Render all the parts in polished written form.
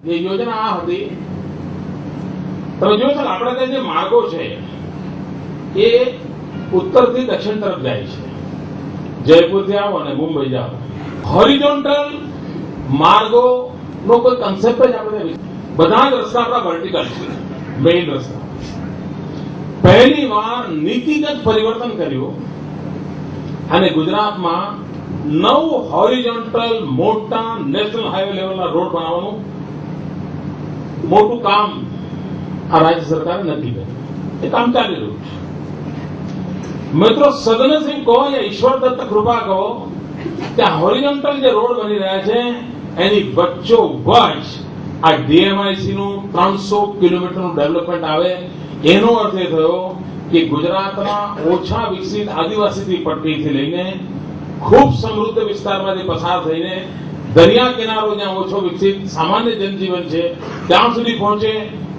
ये योजना आ હતી તમે જોયું છે આપણે ત્યાં જે માર્ગો છે એ ઉત્તરથી દક્ષિણ તરફ જાય છે. જયપુરથી આવો અને મુંબઈ જાઓ. હોરિઝોન્ટલ માર્ગોનો કોઈ કન્સેપ્ટ જ આપણે બધા જ રસ્તા આપણા વર્ટિકલ છે. મેઇન રસ્તા પહેલી વાર નીતિગત પરિવર્તન કર્યું અને ગુજરાતમાં 9 હોરિઝોન્ટલ મોટા નેશનલ હાઈવે લેવલના રોડ બનાવવાનું મોટું કામ આ રાજ્ય સરકારે નક્કી કર્યું. એ કામ ચાલી રહ્યું છે. મિત્રો સદનસિંહ કહો યા ઈશ્વર દત્ત કૃપા કહો કે હોરિઝોન્ટલ જે રોડ બની રહ્યા છે એની વચ્ચોવચ આ ડીએમઆઈસી નું 300 કિલોમીટરનું ડેવલપમેન્ટ આવે. એનો અર્થ એ થયો કે ગુજરાતના ઓછા વિકસિત આદિવાસી પટ્ટીથી લઈને ખૂબ સમૃદ્ધ વિસ્તારમાંથી પસાર થઈને દરિયા કિનારો જ્યાં ઓછો વિકસિત સામાન્ય જનજીવન છે ત્યાં સુધી પહોંચે.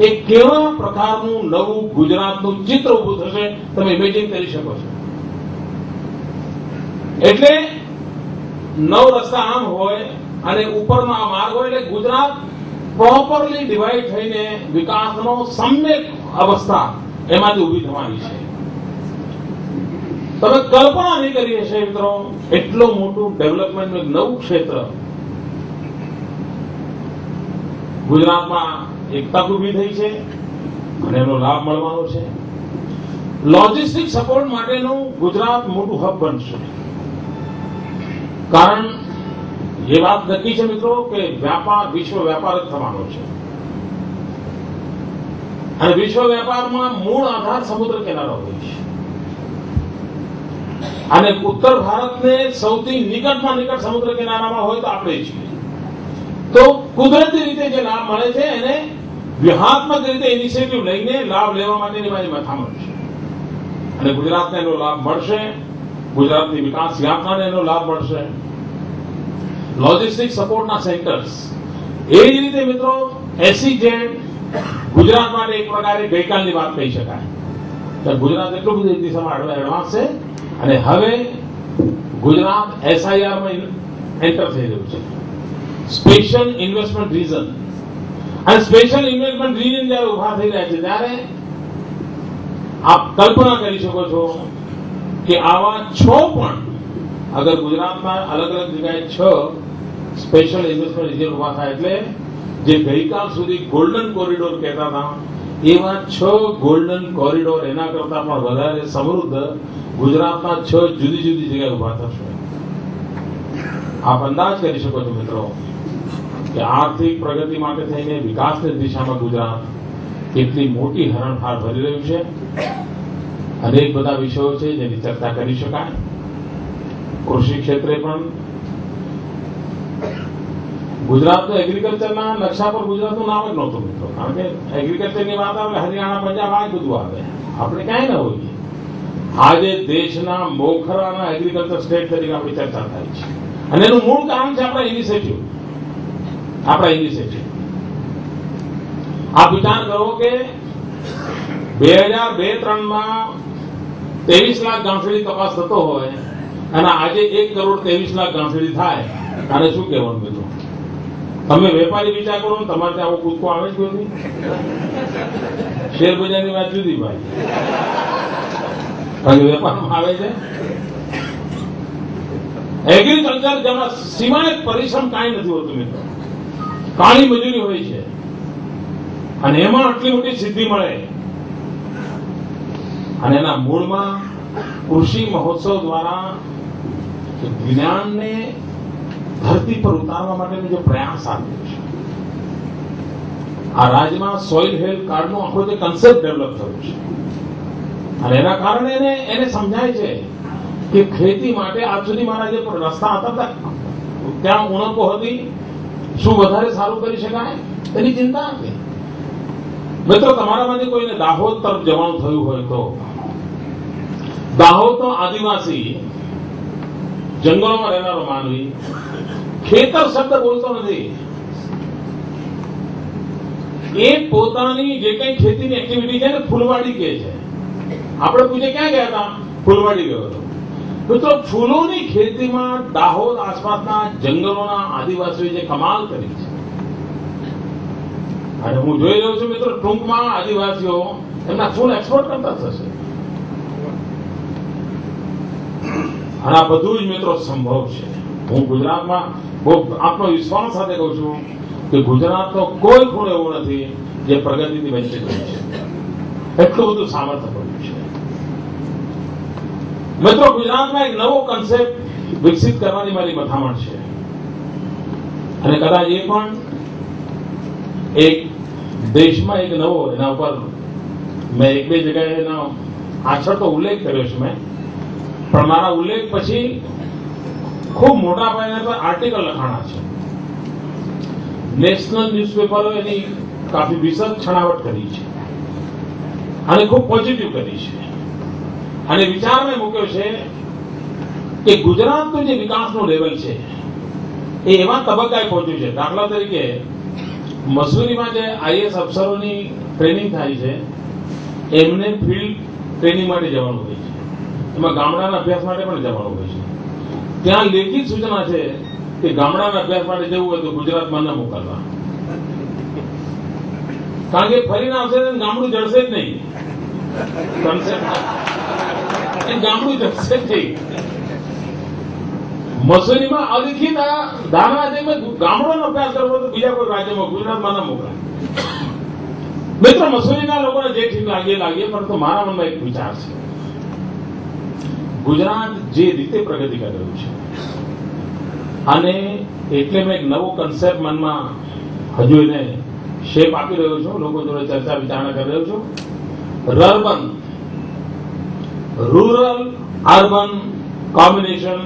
એ કેવા પ્રકારનું નવું ગુજરાતનું ચિત્ર ઉભું થશે તમે ઇમેજિન કરી શકો છો. એટલે 9 રસ્તા આમ હોય અને ઉપરનો આ માર્ગ હોય એટલે ગુજરાત પ્રોપરલી ડિવાઈડ થઈને વિકાસનો સમ્યક અવસ્થા એમાંથી ઉભી થવાની છે. તમે કલ્પના નહીં કરી હશે મિત્રો એટલો મોટું ડેવલપમેન્ટનું એક નવું ક્ષેત્ર ગુજરાતમાં એક તક ઉભી થઈ છે અને એનો લાભ મળવાનો છે. લોજિસ્ટિક સપોર્ટ માટેનું ગુજરાત મોટું હબ બનશે. કારણ એ વાત નક્કી છે મિત્રો કે વ્યાપાર વિશ્વ વેપાર જ થવાનો છે અને વિશ્વ વેપારમાં મૂળ આધાર સમુદ્ર કિનારો હોય છે અને ઉત્તર ભારતને સૌથી નિકટમાં નિકટ સમુદ્ર કિનારામાં હોય તો આપણે છીએ. તો કુદરતી રીતે જે લાભ મળે છે એને વ્યૂહાત્મક રીતે ઇનિશિયેટિવ લઈને લાભ લેવા માટેની મારી મથામણ છે અને ગુજરાતને એનો લાભ મળશે. ગુજરાતની વિકાસ યાત્રાને એનો લાભ મળશે. લોજિસ્ટિક સપોર્ટના સેન્ટર્સ એ જ રીતે મિત્રો એસીજેડ ગુજરાત માટે એક પ્રકારે ગઈકાલની વાત કહી શકાય. ગુજરાત એટલું બધું એક દિશામાં એડવાન્સ છે અને હવે ગુજરાત એસઆઈઆરમાં એન્ટર થઈ રહ્યું છે. સ્પેશિયલ ઇન્વેસ્ટમેન્ટ રીજન અને સ્પેશિયલ ઇન્વેસ્ટમેન્ટ રીજન જયારે ઉભા થઈ રહ્યા છે ત્યારે આપ કલ્પના કરી શકો છો કે આવા 6 પણ અગર ગુજરાતમાં અલગ અલગ જગ્યાએ 6 સ્પેશિયલ ઇન્વેસ્ટમેન્ટ રીજન ઉભા થાય એટલે જે ગઈકાલ સુધી ગોલ્ડન કોરિડોર કહેતા હતા એવા 6 ગોલ્ડન કોરિડોર એના કરતા પણ વધારે સમૃદ્ધ ગુજરાતના 6 જુદી જુદી જગ્યાએ ઉભા થશે. આપ અંદાજ કરી શકો છો મિત્રો કે આર્થિક પ્રગતિ માટે થઈને વિકાસની દિશામાં ગુજરાત કેટલી મોટી હરણફાળ ભરી રહ્યું છે. અનેક બધા વિષયો છે જેની ચર્ચા કરી શકાય. કૃષિ ક્ષેત્રે પણ ગુજરાતનું એગ્રીકલ્ચરના નકશા પર ગુજરાતનું નામ જ નહોતું મિત્રો. કારણ કે એગ્રીકલ્ચરની વાત આવે હરિયાણા પંજાબ આ બધું આવે, આપણે ક્યાંય ના હોઈએ. આજે દેશના મોખરાના એગ્રીકલ્ચર સ્ટેટ તરીકે આપણી ચર્ચા થાય છે અને એનું મૂળ કારણ છે આપણા ઇનિશિયેટિવ. આપ વિચાર કરો કે 2002-03માં 23 લાખ ગાંસડી કપાસ થતો હોય અને આજે 1 કરોડ 23 લાખ ગાંસડી થાય તારે શું કહેવાનું મિત્રો? તમે વેપારી વિચાર કરો ને તમારે ત્યાં આવો કૂદકો આવે જ કોઈ શેર બજારની વાત જુદી ભાઈ, કારણ કે વેપારમાં આવે છે. એગ્રીકલ્ચર જેમાં સીમાને પરિશ્રમ કાંઈ નથી હોતું મિત્રો, કાળી મજૂરી હોય છે અને એમાં આટલી મોટી સિદ્ધિ મળે અને એના મૂળમાં કૃષિ મહોત્સવ દ્વારા જ્ઞાનને ધરતી પર ઉતારવા માટેનો જે પ્રયાસ આપ્યો છે. આ રાજ્યમાં સોઇલ હેલ્થ કાર્ડનો આખો જે કન્સેપ્ટ ડેવલપ થયો છે અને એના કારણે એને સમજાય છે કે ખેતી માટે આજ સુધી મારા જે રસ્તા હતા ત્યાં ઉણપો હતી, શું વધારે સારું કરી શકાય એની ચિંતા હતી. મિત્રો તમારામાંથી કોઈને દાહોદ તરફ જવાનું થયું હોય તો દાહોદનો આદિવાસી જંગલોમાં રહેનારો માનવી ખેતર શબ્દ બોલતો નથી. એ પોતાની જે કઈ ખેતીની એક્ટિવિટી છે ને ફૂલવાડી કહે છે. આપણે પૂછે ક્યાં ગયા હતા? ફૂલવાડી ગયો હતો. મિત્રો ફૂલોની ખેતીમાં દાહોદ આસપાસના જંગલોના આદિવાસીઓએ જે કમાલ કરી છે અને હું જોઈ રહ્યો છું મિત્રો, ટૂંકમાં આદિવાસીઓ એમના ફૂલ એક્સપોર્ટ કરતા થશે. અને આ બધું જ મિત્રો સંભવ છે. હું ગુજરાતમાં બહુ આત્મવિશ્વાસ સાથે કહું છું કે ગુજરાતનો કોઈ ખૂણો એવો નથી જે પ્રગતિથી વંચિત રહ્યું છે. એટલું બધું સામર્થ્ય પડ્યું છે. મિત્રો, ગુજરાતમાં એક નવો કન્સેપ્ટ વિકસિત કરવાની મારી મથામણ છે. અને કદાચ એ પણ એક દેશમાં એક નવો, એના ઉપર મેં એક બે જગ્યાએ એનો પાછળ તો ઉલ્લેખ કર્યો છે મેં, પણ મારા ઉલ્લેખ પછી ખૂબ મોટા પાયે પર આર્ટિકલ લખાણા છે. નેશનલ ન્યૂઝપેપરો એની કાફી વિશદ છણાવટ કરી છે અને ખૂબ પોઝિટિવ કરી છે. અને વિચાર મેં મૂક્યો છે કે ગુજરાતનું જે વિકાસનું લેવલ છે એ એવા તબક્કાએ પહોંચ્યું છે. દાખલા તરીકે મસૂરીમાં જે આઈએસ અફસરોની ટ્રેનિંગ થાય છે, એમને ફિલ્ડ ટ્રેનિંગ માટે જવાનું હોય છે, એમાં ગામડાના અભ્યાસ માટે પણ જવાનું હોય છે. ત્યાં લેખિત સૂચના છે કે ગામડાના અભ્યાસ માટે જવું હોય તો ગુજરાતમાં ન મોકલવા, કારણ કે ફરીને આવશે ગામડું જડશે જ નહીં. ગામડું જડશે જ નહીં. મસૂરીમાં અલિખિત ધારણા છે કે ગામડાનો અભ્યાસ કરવો તો બીજા કોઈ રાજ્યમાં, ગુજરાતમાં ન મોકલાય. મિત્રો, મસૂરીના લોકોને જે ઠીક લાગે, પરંતુ મારા મનમાં એક વિચાર છે. ગુજરાત જે રીતે પ્રગતિ કરી રહ્યું છે, અને એટલે મેં એક નવો કન્સેપ્ટ મનમાં હજુ એને શેપ આપી રહ્યો છું, લોકો જોડે ચર્ચા વિચારણા કરી રહ્યો છું. Rural urban combination.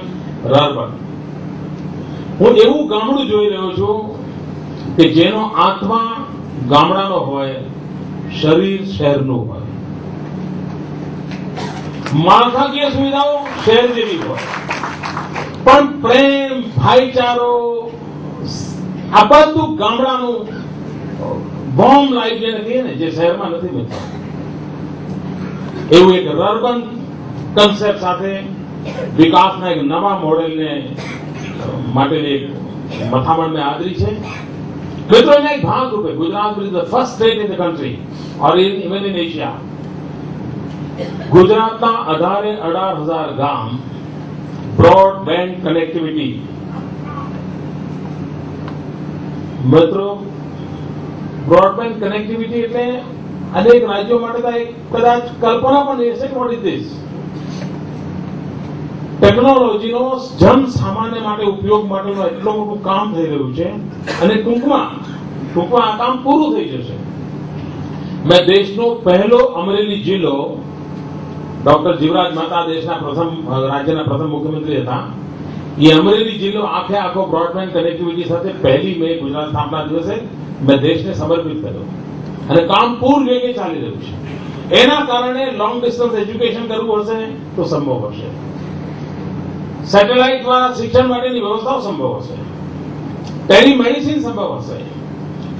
હું એવું ગામડું જોઈ રહ્યો છું કે જેનો આત્મા ગામડાનો હોય, શરીર શહેરનું હોય, માળખાકીય સુવિધાઓ શહેર જેવી હોય, પણ પ્રેમ, ભાઈચારો, આ બધું ગામડાનું બોમ્બ લાઈફ જેને કહીએ ને, જે શહેરમાં નથી મળતું, એવું એક અર્બન કન્સેપ્ટ સાથે વિકાસના એક નવા મોડેલને માટેની એક મથામણ મેં આદરી છે. મિત્રો, એના એક ભાગ રૂપે Gujarat is the first state in the country or even in Asia. ગુજરાતના 18,000 ગામ બ્રોડબેન્ડ કનેક્ટિવિટી. મિત્રો, બ્રોડબેન્ડ કનેક્ટિવિટી એટલે અનેક રાજ્યો માટે કદાચ કલ્પના પણ નહીં હશે. What is this? ટેકનોલોજીનો જન સામાન્ય માટે ઉપયોગ માટેનું એટલું મોટું કામ થઈ રહ્યું છે, અને ટૂંકમાં આ કામ પૂરું થઈ જશે. મેં દેશનો પહેલો અમરેલી જિલ્લો, ડોક્ટર જીવરાજ મહેતા રાજ્યના પ્રથમ મુખ્યમંત્રી હતા, એ અમરેલી જિલ્લો આખો બ્રોડબેન્ડ કનેક્ટિવિટી સાથે 1 મે ગુજરાત સ્થાપના દિવસે મેં દેશને સમર્પિત કર્યો, અને કામ પૂર્ણ વેગે ચાલી રહ્યું છે. એના કારણે લોંગ ડિસ્ટન્સ એજ્યુકેશન કરવું હશે તો સંભવ હશે, સેટેલાઇટ દ્વારા શિક્ષણ માટેની વ્યવસ્થાઓ સંભવ હશે, ટેલિમેડિસિન સંભવ હશે.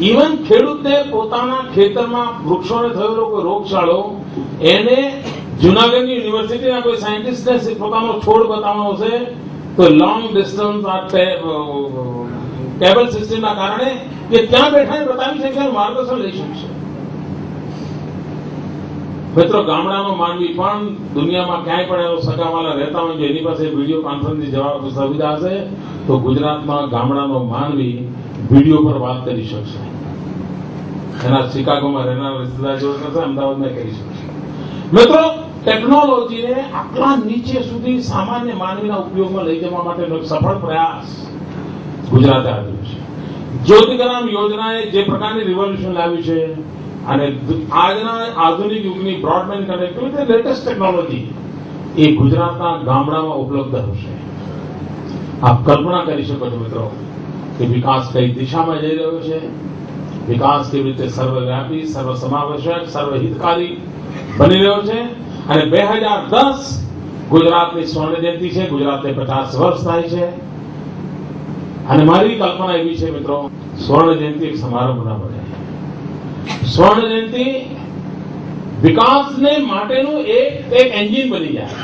ઇવન ખેડૂતને પોતાના ખેતરમાં વૃક્ષોને થયેલો કોઈ રોગચાળો એને જુનાગઢની યુનિવર્સિટીના કોઈ સાયન્ટિસ્ટને પોતાનો છોડ બતાવવાનો હશે તો લોંગ ડિસ્ટન્સ કેબલ સિસ્ટમના કારણે કે ત્યાં બેઠાને બતાવી શકશે, માર્ગદર્શન લઈ શકશે. મિત્રો, ગામડાનો માનવી પણ દુનિયામાં ક્યાંય પણ એનો સગાવાલા રહેતા હોય, જો એની પાસે વિડીયો કોન્ફરન્સની સુવિધા હશે તો ગુજરાતમાં ગામડાનો માનવી વિડીયો પર વાત કરી શકશે. એના શિકાગોમાં રહેનાર રિશ્તેદાર જોડે કરશે, અમદાવાદમાં કરી શકશે. મિત્રો, ટેકનોલોજીને આટલા નીચે સુધી સામાન્ય માનવીના ઉપયોગમાં લઈ જવા માટેનો એક સફળ પ્રયાસ ગુજરાતે આવ્યો છે. જ્યોતિગ્રામ યોજનાએ જે પ્રકારની રિવોલ્યુશન લાવ્યું છે, અને આજના આધુનિક યુગની બ્રોડબેન્ડ કનેક્ટિવિટી લેટેસ્ટ ટેકનોલોજી એ ગુજરાતના ગામડામાં ઉપલબ્ધ હશે. આપ કલ્પના કરી શકો છો મિત્રો કે વિકાસ કઈ દિશામાં જઈ રહ્યો છે, વિકાસ કેવી રીતે સર્વવ્યાપી, સર્વસમાવેશક, સર્વહિતકારી બની રહ્યો છે. અને 2010 ગુજરાતની સ્વર્ણ જયંતિ છે, ગુજરાતને 50 વર્ષ થાય છે. અને મારી કલ્પના એવી છે મિત્રો, સ્વર્ણ જયંતિ એક સમારંભ ના બને. સ્વર્ણ જયંતિ વિકાસને માટેનું એક એન્જિન બની જાય.